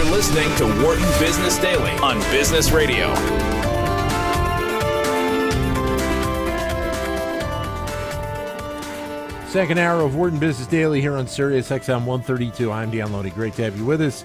You're listening to Wharton Business Daily on Business Radio. Second hour of Wharton Business Daily here on Sirius XM 132. I'm Dan Loney. Great to have you with us.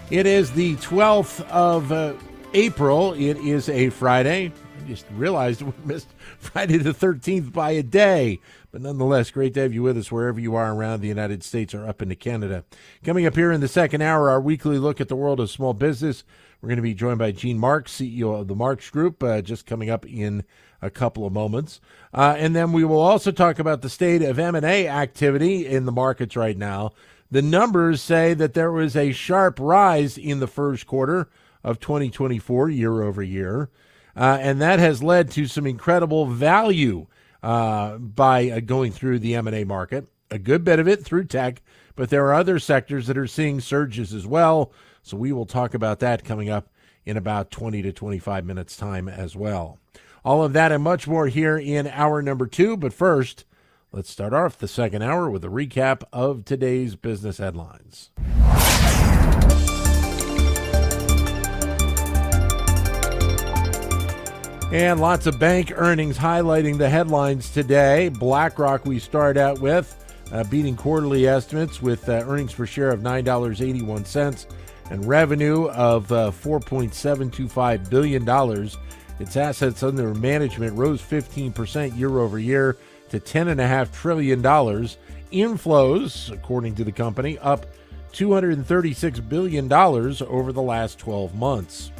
It is the 12th of April. It is a Friday. I just realized we missed Friday the 13th by a day. But nonetheless, great to have you with us wherever you are around the United States or up into Canada. Coming up here in the second hour, our weekly look at the world of small business. We're going to be joined by Gene Marks, CEO of the Marks Group, just coming up in a couple of moments. And then we will also talk about the state of M&A activity in the markets right now. The numbers say that there was a sharp rise in the first quarter of 2024, year over year. And that has led to some incredible value by going through the M&A market. A good bit of it through tech, but there are other sectors that are seeing surges as well. So we will talk about that coming up in about 20 to 25 minutes time as well. All of that and much more here in hour number 2. But first, let's start off the second hour with a recap of today's business headlines. And lots of bank earnings highlighting the headlines today. BlackRock we start out with, beating quarterly estimates with earnings per share of $9.81 and revenue of $4.725 billion. Its assets under management rose 15% year over year to $10.5 trillion. Inflows, according to the company, up $236 billion over the last 12 months.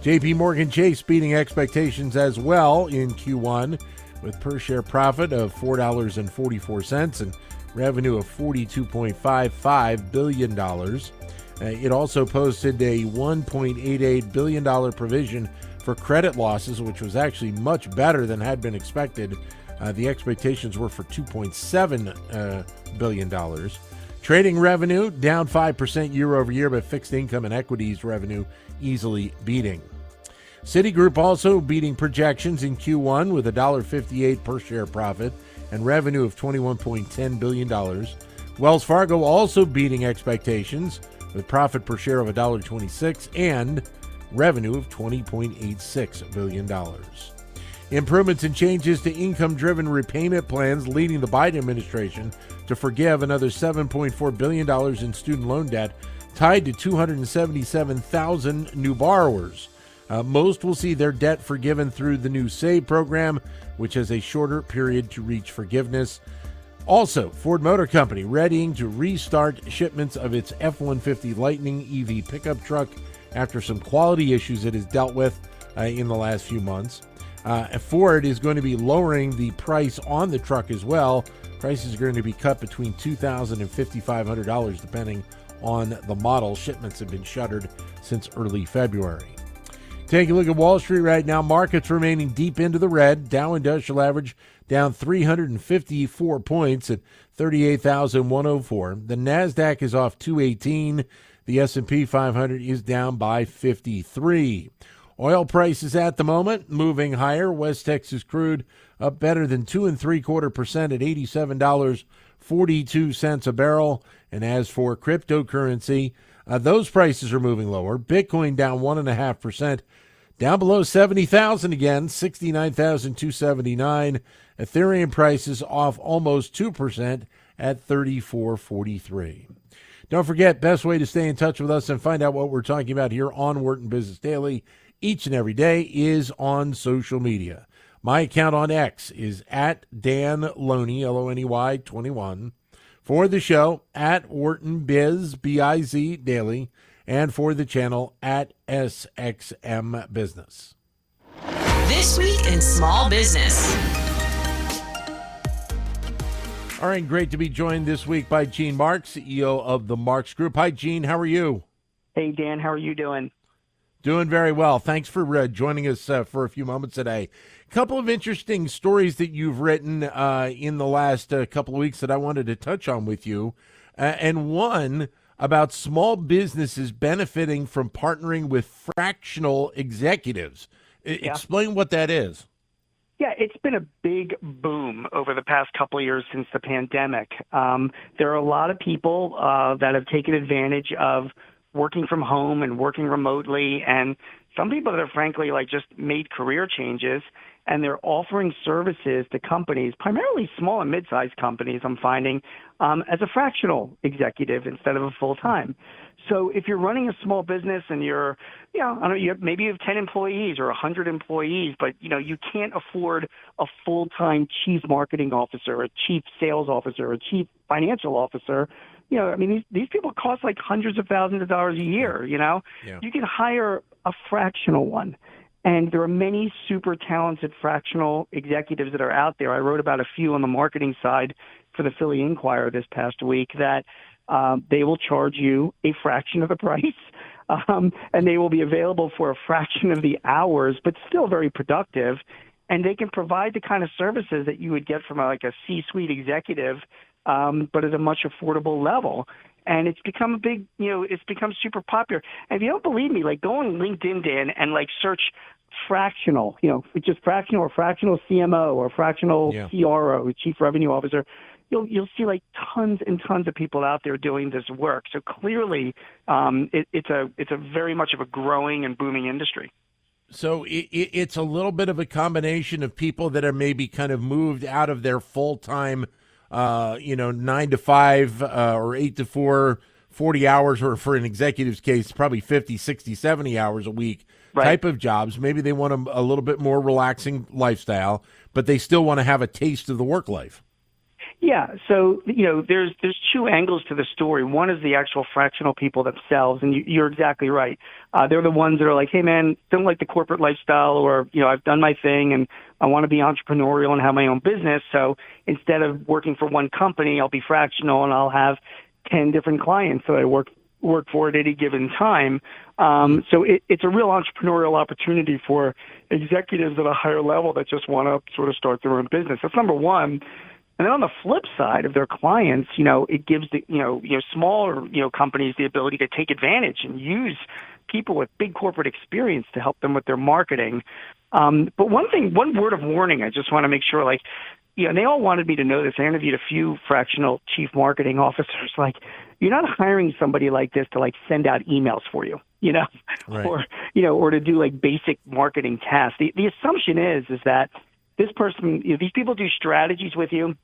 J.P. Morgan Chase beating expectations as well in Q1 with per-share profit of $4.44 and revenue of $42.55 billion. It also posted a $1.88 billion provision for credit losses, which was actually much better than had been expected. The expectations were for $2.7 billion. Trading revenue down 5% year over year, but fixed income and equities revenue easily beating. Citigroup also beating projections in Q1 with a $1.58 per share profit and revenue of $21.10 billion. Wells Fargo also beating expectations with profit per share of $1.26 and revenue of $20.86 billion. Improvements and changes to income-driven repayment plans leading the Biden administration to forgive another $7.4 billion in student loan debt tied to 277,000 new borrowers. Most will see their debt forgiven through the new SAVE program, which has a shorter period to reach forgiveness. Also, Ford Motor Company readying to restart shipments of its F-150 Lightning EV pickup truck after some quality issues it has dealt with in the last few months. Ford is going to be lowering the price on the truck as well. Prices are going to be cut between $2,000 and $5,500 depending on the model. Shipments have been shuttered since early February. Take a look at Wall Street right now. Markets remaining deep into the red. Dow Industrial Average down 354 points at 38,104. The NASDAQ is off 218. The S&P 500 is down by 53. Oil prices at the moment moving higher. West Texas crude up better than 2.75% at $87.42 a barrel. And as for cryptocurrency, those prices are moving lower. Bitcoin down 1.5%, down below 70,000 again, 69,279. Ethereum prices off almost 2% at 34.43. Don't forget, best way to stay in touch with us and find out what we're talking about here on Wharton Business Daily each and every day is on social media. My account on X is at Dan Loney, Loney 21. For the show, at Wharton Biz, B-I-Z Daily, and for the channel, at SXM Business. This Week in Small Business. All right, great to be joined this week by Gene Marks, CEO of the Marks Group. Hi, Gene. How are you? Hey, Dan. How are you doing? Doing very well. Thanks for joining us for a few moments today. A couple of interesting stories that you've written in the last couple of weeks that I wanted to touch on with you, and one about small businesses benefiting from partnering with fractional executives. Yeah. Explain what that is. Yeah, it's been a big boom over the past couple of years since the pandemic. There are a lot of people that have taken advantage of working from home and working remotely, and some people that have frankly like just made career changes, and they're offering services to companies, primarily small and mid-sized companies, I'm finding, as a fractional executive instead of a full-time. So if you're running a small business and you're, I don't know, maybe you have 10 employees or 100 employees, but, you can't afford a full-time chief marketing officer, a chief sales officer, a chief financial officer. These people cost like hundreds of thousands of dollars a year, Yeah. You can hire a fractional one. And there are many super talented fractional executives that are out there. I wrote about a few on the marketing side for the Philly Inquirer this past week that they will charge you a fraction of the price, and they will be available for a fraction of the hours, but still very productive. And they can provide the kind of services that you would get from a C-suite executive, but at a much affordable level. And it's become it's become super popular. And if you don't believe me, go on LinkedIn, Dan, and search fractional, just fractional or fractional CMO or fractional CRO, Chief Revenue Officer. You'll see tons and tons of people out there doing this work. So clearly, it's a very much of a growing and booming industry. So it's a little bit of a combination of people that are maybe kind of moved out of their full-time 9 to 5 or 8 to 4, 40 hours, or for an executive's case, probably 50, 60, 70 hours a week type of jobs. Maybe they want a little bit more relaxing lifestyle, but they still want to have a taste of the work life. Yeah, so there's two angles to the story. One is the actual fractional people themselves, and you're exactly right. They're the ones that are like, hey man, don't like the corporate lifestyle, or I've done my thing and I want to be entrepreneurial and have my own business. So instead of working for one company, I'll be fractional and I'll have 10 different clients that I work for at any given time. So it's a real entrepreneurial opportunity for executives at a higher level that just want to sort of start their own business. That's number one. And then on the flip side of their clients, it gives the, smaller, companies the ability to take advantage and use people with big corporate experience to help them with their marketing. But one word of warning, I just want to make sure, and they all wanted me to know this. I interviewed a few fractional chief marketing officers. You're not hiring somebody like this to send out emails for you, right. or to do basic marketing tasks. The assumption is that this person, these people do strategies with you.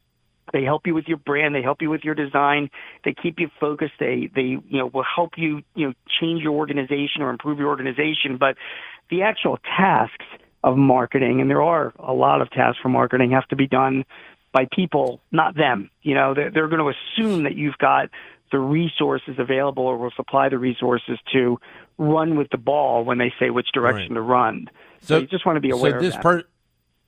They help you with your brand. They help you with your design. They keep you focused. They will help you, change your organization or improve your organization. But the actual tasks of marketing, and there are a lot of tasks for marketing, have to be done by people, not them. They're going to assume that you've got the resources available or will supply the resources to run with the ball when they say which direction to run. So you just want to be aware of that.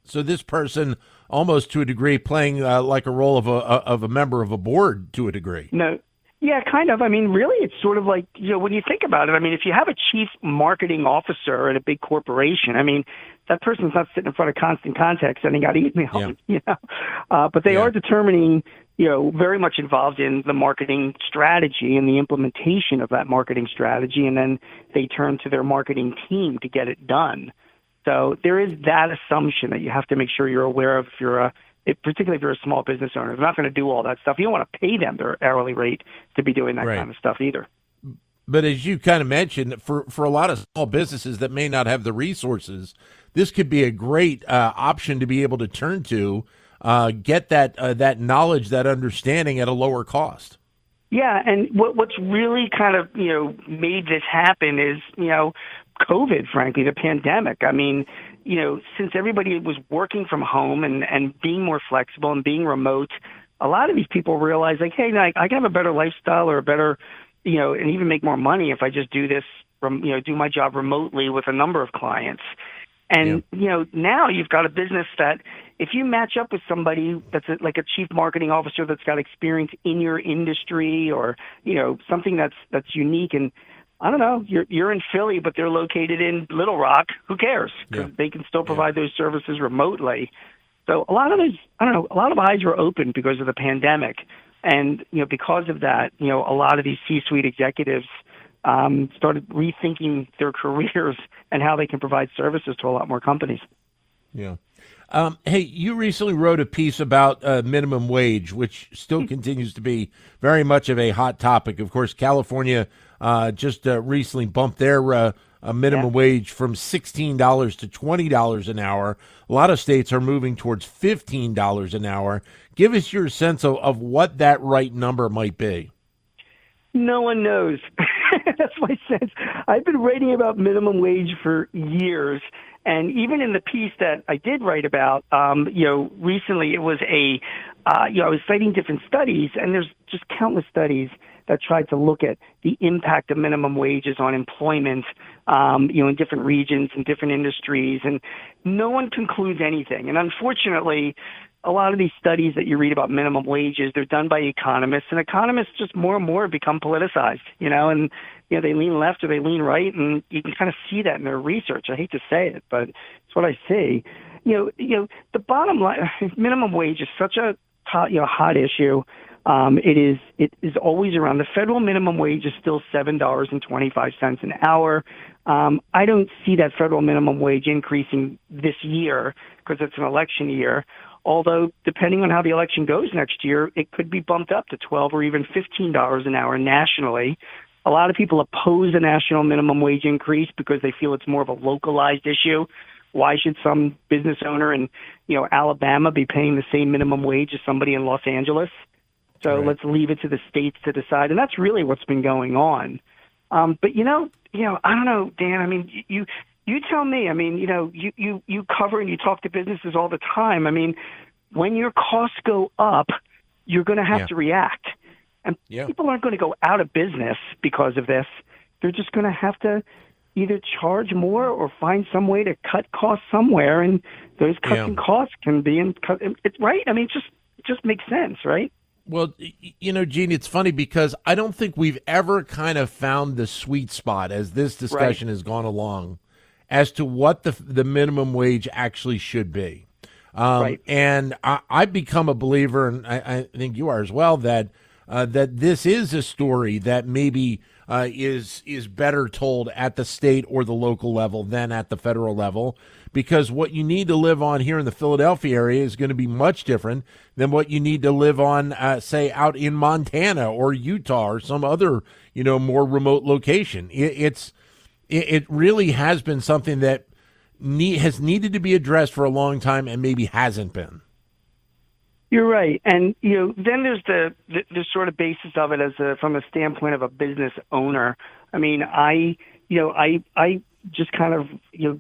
So this person, almost to a degree, playing like a role of a member of a board to a degree. No, yeah, kind of. Really, it's sort of like, when you think about it, if you have a chief marketing officer at a big corporation, that person's not sitting in front of Constant Contact sending out emails, but they are determining, very much involved in the marketing strategy and the implementation of that marketing strategy, and then they turn to their marketing team to get it done. So there is that assumption that you have to make sure you're aware of particularly if you're a small business owner. They're not going to do all that stuff. You don't want to pay them their hourly rate to be doing that kind of stuff either. But as you kind of mentioned, for a lot of small businesses that may not have the resources, this could be a great option to be able to turn to, get that knowledge, that understanding at a lower cost. Yeah, and what's really kind of, made this happen is, COVID, frankly, the pandemic. Since everybody was working from home and being more flexible and being remote, a lot of these people realize, hey, I can have a better lifestyle or a better, and even make more money if I just do this from, do my job remotely with a number of clients. And, now you've got a business that if you match up with somebody that's a chief marketing officer that's got experience in your industry or, something that's unique, and I don't know, you're in Philly, but they're located in Little Rock, who cares? Because they can still provide those services remotely. So a lot of eyes were open because of the pandemic. And, because of that, a lot of these C-suite executives started rethinking their careers and how they can provide services to a lot more companies. Yeah. Hey, you recently wrote a piece about minimum wage, which still continues to be very much of a hot topic. Of course, California just recently bumped their minimum wage from $16 to $20 an hour. A lot of states are moving towards $15 an hour. Give us your sense of what that right number might be. No one knows. That's my sense. I've been writing about minimum wage for years. And even in the piece that I did write about, recently it was I was citing different studies, and there's just countless studies that tried to look at the impact of minimum wages on employment, in different regions and different industries, and no one concludes anything. And unfortunately, a lot of these studies that you read about minimum wages, they're done by economists, and economists just more and more become politicized, and they lean left or they lean right, and you can kind of see that in their research. I hate to say it, but it's what I see. The bottom line, minimum wage is such a hot issue. It is always around. The federal minimum wage is still $7.25 an hour. I don't see that federal minimum wage increasing this year because it's an election year. Although, depending on how the election goes next year, it could be bumped up to $12 or even $15 an hour nationally. A lot of people oppose a national minimum wage increase because they feel it's more of a localized issue. Why should some business owner in, Alabama be paying the same minimum wage as somebody in Los Angeles? So let's leave it to the states to decide. And that's really what's been going on. But, I don't know, Dan. I mean, you tell me. I mean, you cover and you talk to businesses all the time. I mean, when your costs go up, you're going to have to react. And people aren't going to go out of business because of this. They're just going to have to either charge more or find some way to cut costs somewhere. And those cuts in costs can be it's right. I mean, it just makes sense, right? Well, Gene, it's funny because I don't think we've ever kind of found the sweet spot as this discussion has gone along as to what the minimum wage actually should be. And I've become a believer, and I think you are as well, that this is a story that maybe is better told at the state or the local level than at the federal level, because what you need to live on here in the Philadelphia area is going to be much different than what you need to live on, say, out in Montana or Utah or some other, more remote location. It really has been something that has needed to be addressed for a long time and maybe hasn't been. You're right. And, then there's the sort of basis of it from a standpoint of a business owner. I mean, I just kind of,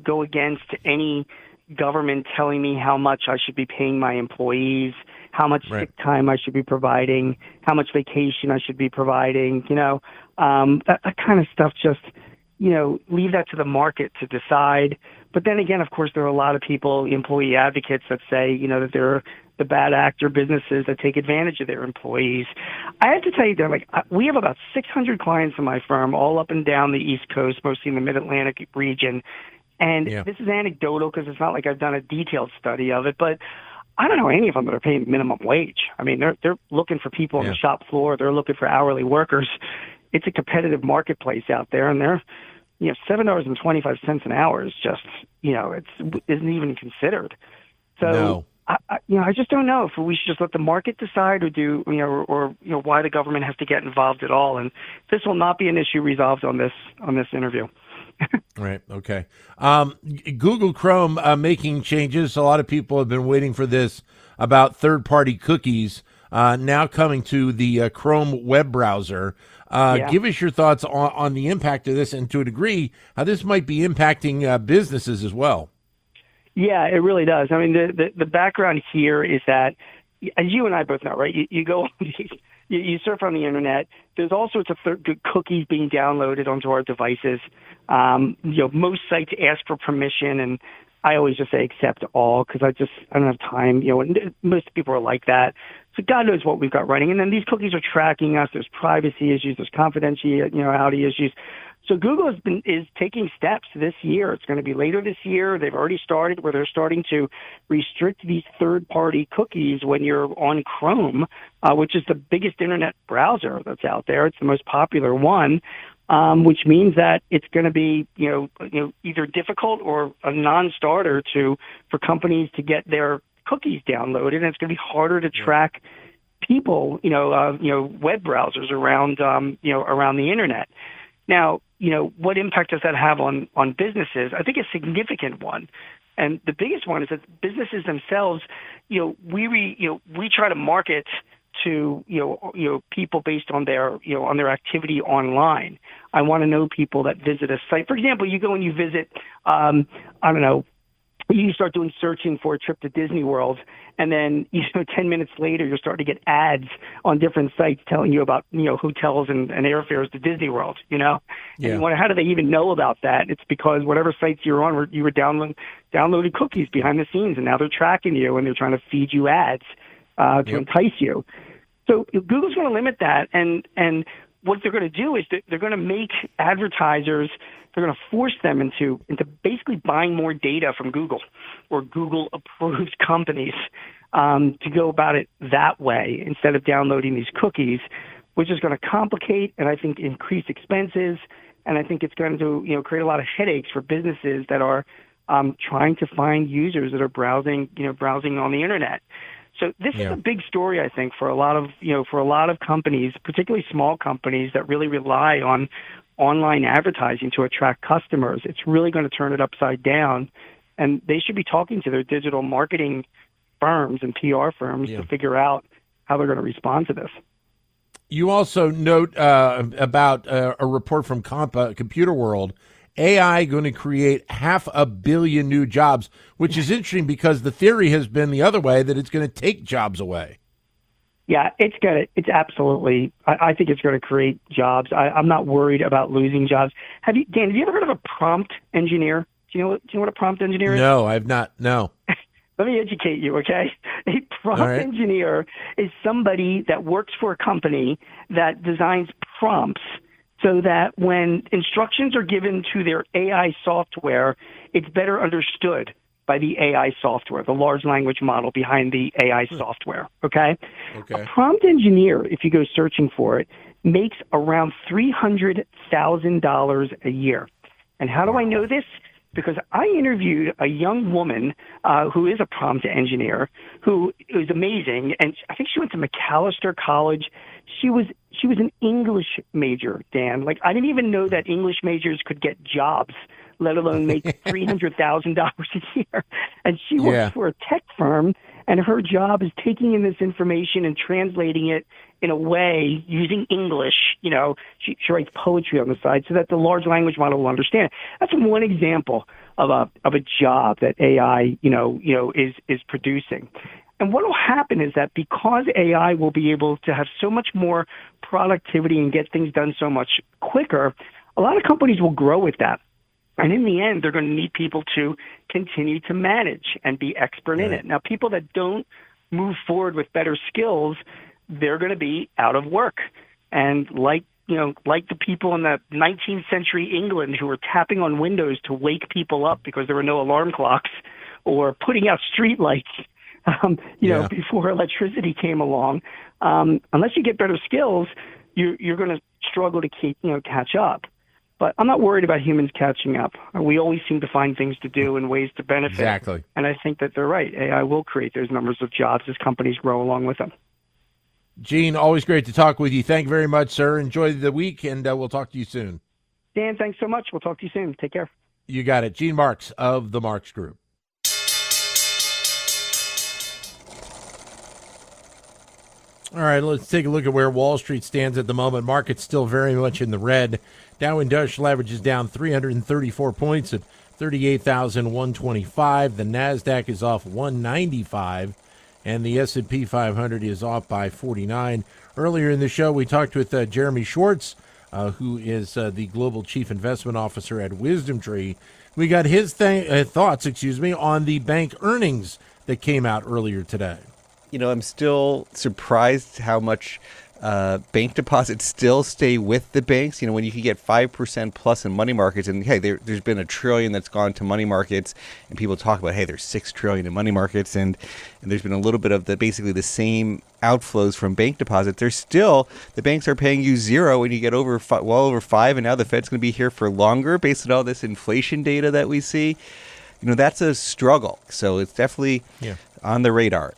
go against any government telling me how much I should be paying my employees, how much sick time I should be providing, how much vacation I should be providing, that kind of stuff. Just, leave that to the market to decide. But then again, of course, there are a lot of people, employee advocates, that say, that there are the bad actor businesses that take advantage of their employees. I have to tell you, we have about 600 clients in my firm, all up and down the East Coast, mostly in the Mid-Atlantic region. And this is anecdotal because it's not like I've done a detailed study of it, but I don't know any of them that are paying minimum wage. I mean, they're looking for people on the shop floor. They're looking for hourly workers. It's a competitive marketplace out there, and they're, $7.25 an hour is just, isn't even considered. So. No. I just don't know if we should just let the market decide or why the government has to get involved at all. And this will not be an issue resolved on this interview. Right. Okay. Google Chrome making changes. A lot of people have been waiting for this about third-party cookies now coming to the Chrome web browser. Give us your thoughts on the impact of this, and to a degree, how this might be impacting businesses as well. Yeah, it really does. I mean, the background here is that, as you and I both know, right? You go, you surf on the internet. There's all sorts of cookies being downloaded onto our devices. Most sites ask for permission, and I always just say accept all because I don't have time. Most people are like that. So God knows what we've got running. And then these cookies are tracking us. There's privacy issues. There's confidentiality issues. So Google is taking steps this year. It's going to be later this year. They've already started where they're starting to restrict these third-party cookies when you're on Chrome, which is the biggest internet browser that's out there. It's the most popular one, which means that it's going to be either difficult or a non-starter for companies to get their cookies downloaded, and it's going to be harder to track people, web browsers around the internet. Now, what impact does that have on businesses? I think a significant one. And the biggest one is that businesses themselves, we try to market to people based on their activity online. I want to know people that visit a site. For example, you go and you visit, I don't know, you start doing searching for a trip to Disney World, and then 10 minutes later you're starting to get ads on different sites telling you about hotels and airfares to Disney World. And you wonder, how do they even know about that? It's because whatever sites you're on, you were downloading cookies behind the scenes, and now they're tracking you and they're trying to feed you ads to entice you. So Google's going to limit that, and what they're going to do is they're going to make advertisers. They're going to force them into basically buying more data from Google or Google-approved companies to go about it that way instead of downloading these cookies, which is going to complicate and I think increase expenses, and I think it's going to create a lot of headaches for businesses that are trying to find users that are browsing on the internet. So this is a big story, I think, for a lot of companies, particularly small companies that really rely on online advertising to attract customers. It's really going to turn it upside down, and they should be talking to their digital marketing firms and PR firms to figure out how they're going to respond to this. You also note about a report from Computer World, AI going to create 500 million new jobs, which is interesting because the theory has been the other way, that it's going to take jobs away. Yeah, it's absolutely, I think it's going to create jobs. I'm not worried about losing jobs. Dan, have you ever heard of a prompt engineer? Do you know what a prompt engineer is? No, I've not. No. Let me educate you, okay? A prompt engineer is somebody that works for a company that designs prompts so that when instructions are given to their AI software, it's better understood by the AI software, the large language model behind the AI software, okay? A prompt engineer, if you go searching for it, makes around $300,000 a year. And how do I know this? Because I interviewed a young woman who is a prompt engineer who is amazing, and I think she went to Macalester College. She was an English major, Dan. Like, I didn't even know that English majors could get jobs, let alone make $300,000 a year. And she works for a tech firm, and her job is taking in this information and translating it in a way using English. She writes poetry on the side so that the large language model will understand. That's one example of a job that AI, is producing. And what will happen is that because AI will be able to have so much more productivity and get things done so much quicker, a lot of companies will grow with that. And in the end, they're going to need people to continue to manage and be expert in it. Now, people that don't move forward with better skills, they're going to be out of work. And like the people in the 19th century England who were tapping on windows to wake people up because there were no alarm clocks, or putting out street lights, before electricity came along, unless you get better skills, you're going to struggle to catch up. But I'm not worried about humans catching up. We always seem to find things to do and ways to benefit. Exactly. And I think that they're right. AI will create those numbers of jobs as companies grow along with them. Gene, always great to talk with you. Thank you very much, sir. Enjoy the week, and we'll talk to you soon. Dan, thanks so much. We'll talk to you soon. Take care. You got it. Gene Marks of the Marks Group. All right, let's take a look at where Wall Street stands at the moment. Market's still very much in the red. Dow Industrial Average is down 334 points at 38,125. The NASDAQ is off 195, and the S&P 500 is off by 49. Earlier in the show, we talked with Jeremy Schwartz, who is the Global Chief Investment Officer at WisdomTree. We got his thoughts on the bank earnings that came out earlier today. I'm still surprised how much bank deposits still stay with the banks. When you can get 5% plus in money markets, and hey, there's been $1 trillion that's gone to money markets, and people talk about, hey, there's $6 trillion in money markets, and there's been a little bit of basically the same outflows from bank deposits. There's still, the banks are paying you zero when you get well over 5, and now the Fed's going to be here for longer based on all this inflation data that we see. That's a struggle. So it's definitely on the radar.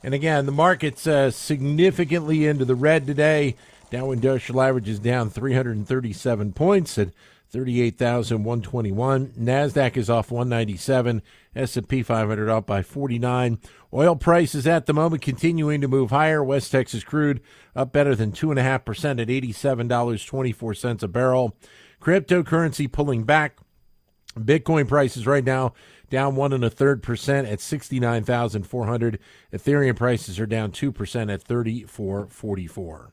And again, the market's significantly into the red today. Dow Industrial Average is down 337 points at 38,121. NASDAQ is off 197. S&P 500 up by 49. Oil prices at the moment continuing to move higher. West Texas crude up better than 2.5% at $87.24 a barrel. Cryptocurrency pulling back. Bitcoin prices right now down 1.33% at 69,400. Ethereum prices are down 2% at 34.44.